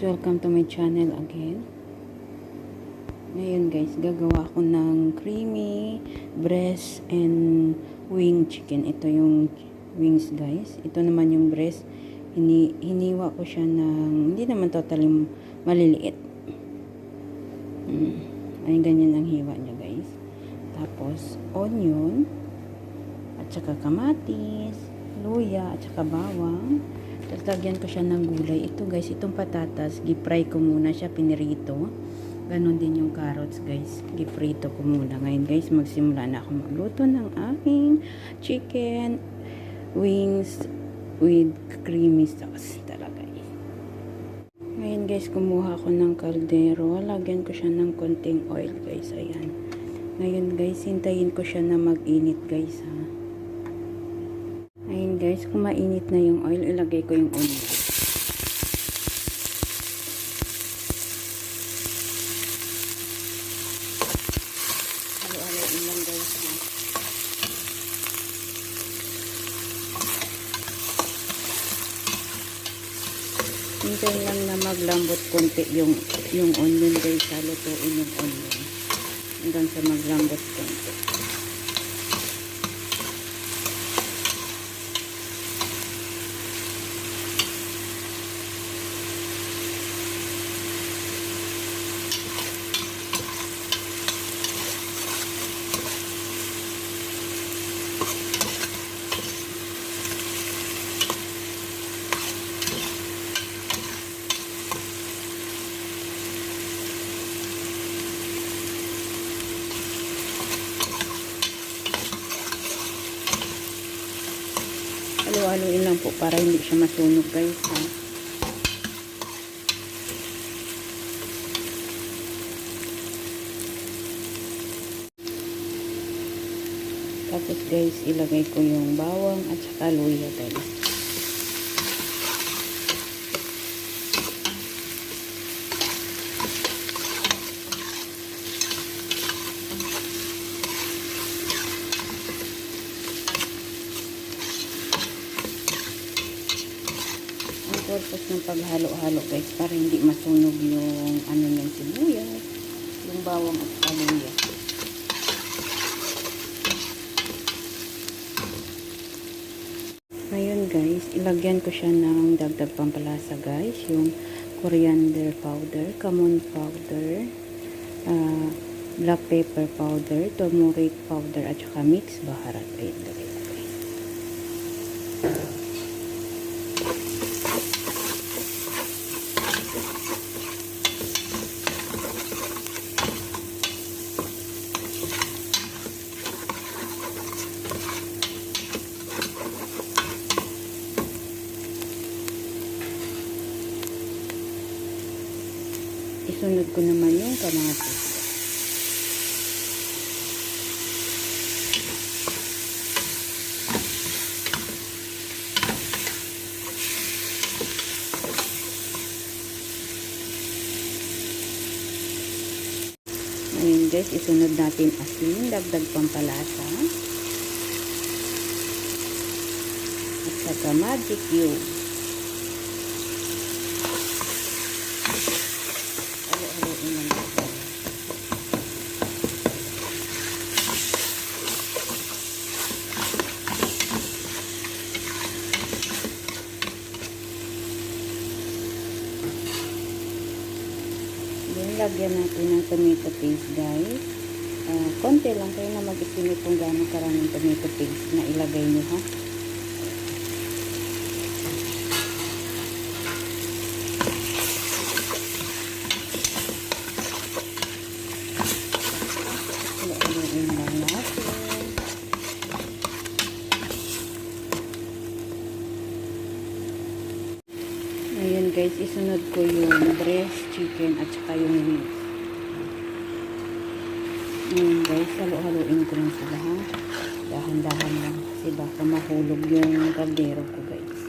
welcome to my channel again. Ngayon guys, gagawa ako ng creamy breast and wing chicken. Ito yung wings guys. Ito naman yung breast. Hiniwa ko siya ng, hindi naman totally maliliit. Ay, ganyan ang hiwa niya guys. Tapos, onion, at saka kamatis, luya, at saka bawang. Tapos lagyan ko siya ng gulay. Ito guys, itong patatas, gipry ko muna siya, pinirito. Ganon din yung carrots guys, giprito ko muna. Ngayon guys, magsimula na ako magluto ng aking chicken wings with creamy sauce talaga. Ngayon guys, kumuha ko ng kaldero. Lagyan ko siya ng konting oil guys. Ayan. Ngayon guys, hintayin ko siya na mag-init guys ha. Ngayon guys, kung mainit na yung oil, ilagay ko yung onion. Halo-haloin lang guys ha. Hintayin lang na maglambot konti yung onion guys. Halutuin yung onion hanggang sa maglambot konti. Halo-haloin lang po para hindi siya masunog guys ha. Tapos guys, ilagay ko yung bawang at saka luya guys. Purpose ng paghalo-halo guys, para hindi masunog yung ano ng sibuyas, yung bawang at luya. Ngayon guys, ilagyan ko siya ng dagdag pampalasa guys, yung coriander powder, cumin powder, black pepper powder, turmeric powder, at saka mix baharat. Ayun guys. Isunod ko naman yung kamatis. Ngayon guys, isunod natin asin, dagdag pampalasa. At saka magic cube. Then, lagyan natin ng tomato paste guys. Konti lang kayo na mag-estimate kung gaano karaming tomato paste na ilagay nyo ha. Ilagay lang natin. Ngayon guys, isunod ko yung breast chicken at saka yung wings. Ngayon guys, halo-haloin ko lang sila ha. Dahan-dahan lang kasi baka mahulog yung kaldero ko guys.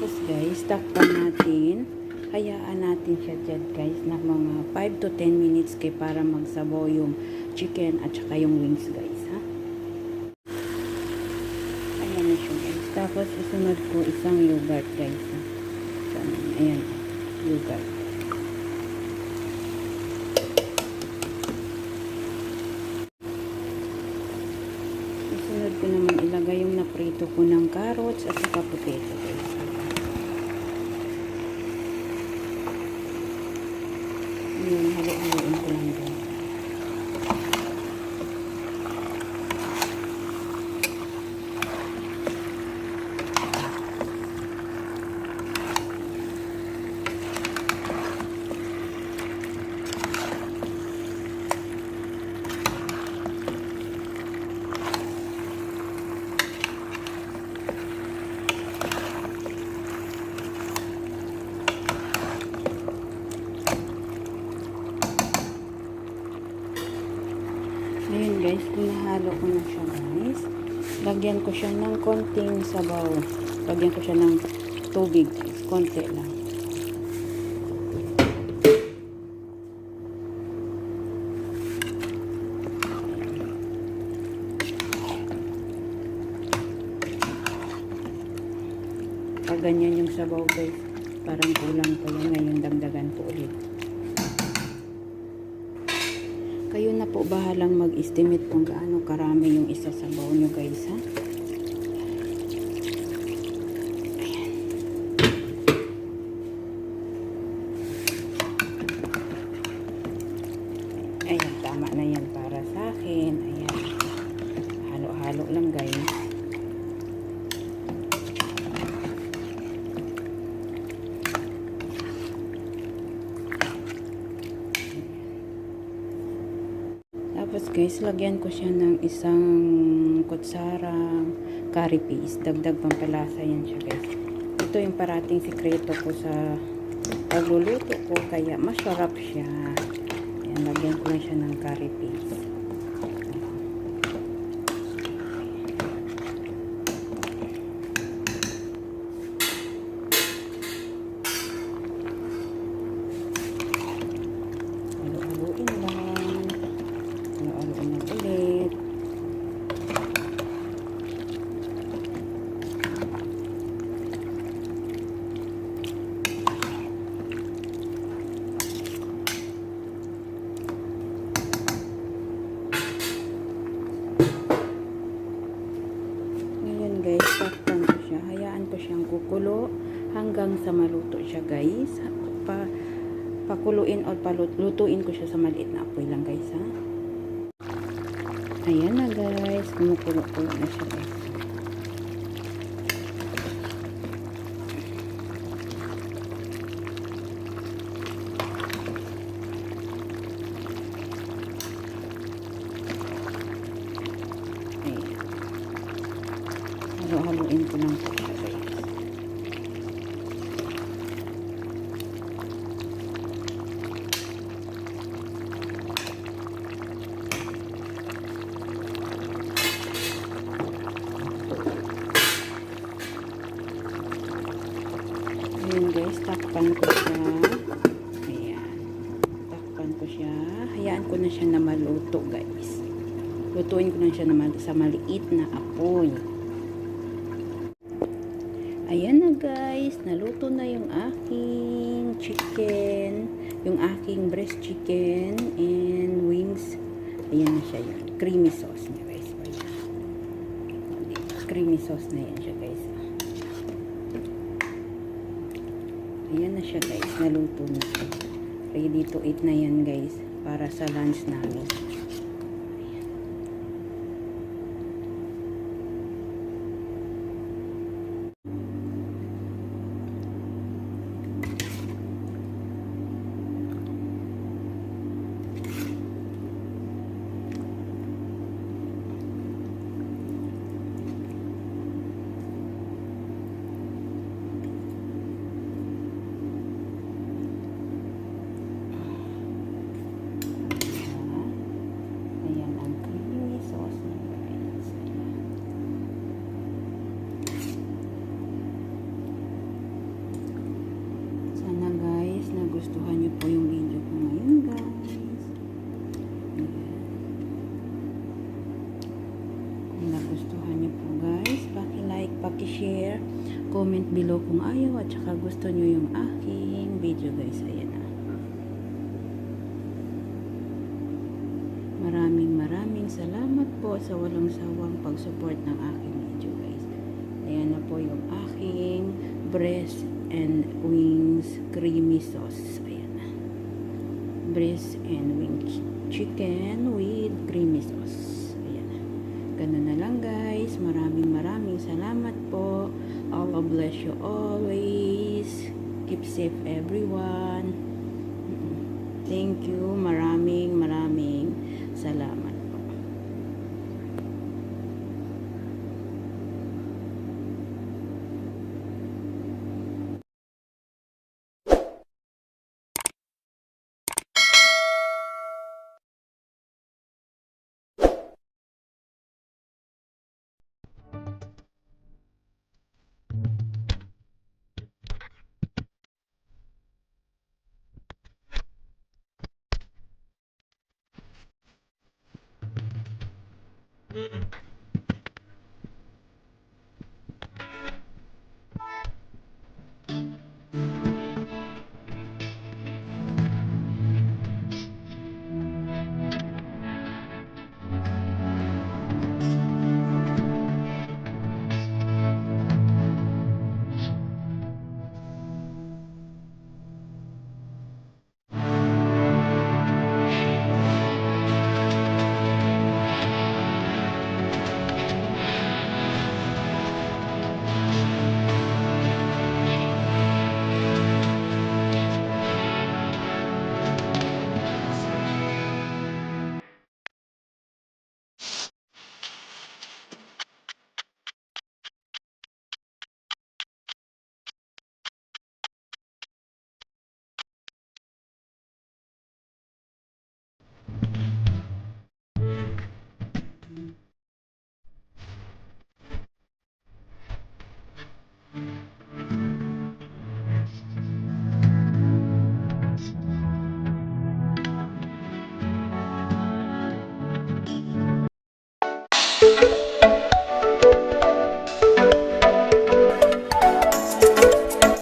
Tapos guys, takpan natin. Hayaan natin siya dyan guys na mga 5 to 10 minutes kay para magsabaw yung chicken at saka yung wings guys ha. Ayan na siya guys. Tapos isunod ko isang yogurt guys ha. So, ayan, yogurt. Isunod ko naman ilagay yung naprito ko ng carrots at saka potato guys. Ayan, halo-haloin ko lang guys. Ayun guys, pinahalo ko na siya guys. Lagyan ko siya ng konting sabaw. Lagyan ko siya ng tubig guys. Konti lang. Pag ganyan yung sabaw guys, parang kulang pa yan. Ngayon dagdagan ko ulit. Kayo na po bahalang mag-estimate kung gaano karami yung isasabaw nyo guys ha. Ayan. Ayan, tama na yan para sa akin. Ayan. Halo-halo lang guys. Tapos guys, lagyan ko siya ng isang kutsarang curry paste. Dagdag pampalasa yan siya guys. Ito yung parating sikreto ko sa pagluluto ko. Kaya masarap siya. Ayan, lagyan ko lang siya ng curry paste. Halo-haloin lang. Halo-haloin lang ulit. Ngayon guys, takpan ko siya. Hayaan ko siyang kukulo hanggang sa maluto siya guys. Pakuluin o lutuin ko siya sa maliit na apoy lang guys ha. Ayan na guys, kumukulo-kulo na siya guys. Ayan. Halo-haloin ko lang po siya guys. Ayan guys, takpan ko siya. Ayan. Takpan ko siya. Hayaan ko na siya na maluto guys. Lutuin ko na siya sa maliit na apoy. Ayan na guys, naluto na yung aking chicken, yung aking breast chicken and wings. Ayan na siya yun. Creamy sauce niya guys. Creamy sauce na yan siya guys. Ayan na siya guys, naluto na siya. Ready to eat na yan guys, para sa lunch namin. share, comment below kung ayaw at saka gusto nyo yung aking video guys. Ayan na. Maraming salamat po sa walang sawang pag-support ng aking video guys. Ayan na po yung aking breast and wings creamy sauce. Ayan na. Breast and wings chicken with creamy sauce. Ayan na. Ganun na lang guys. Maraming salamat po. Allah bless you always. Keep safe everyone. Thank you. Maraming salamat.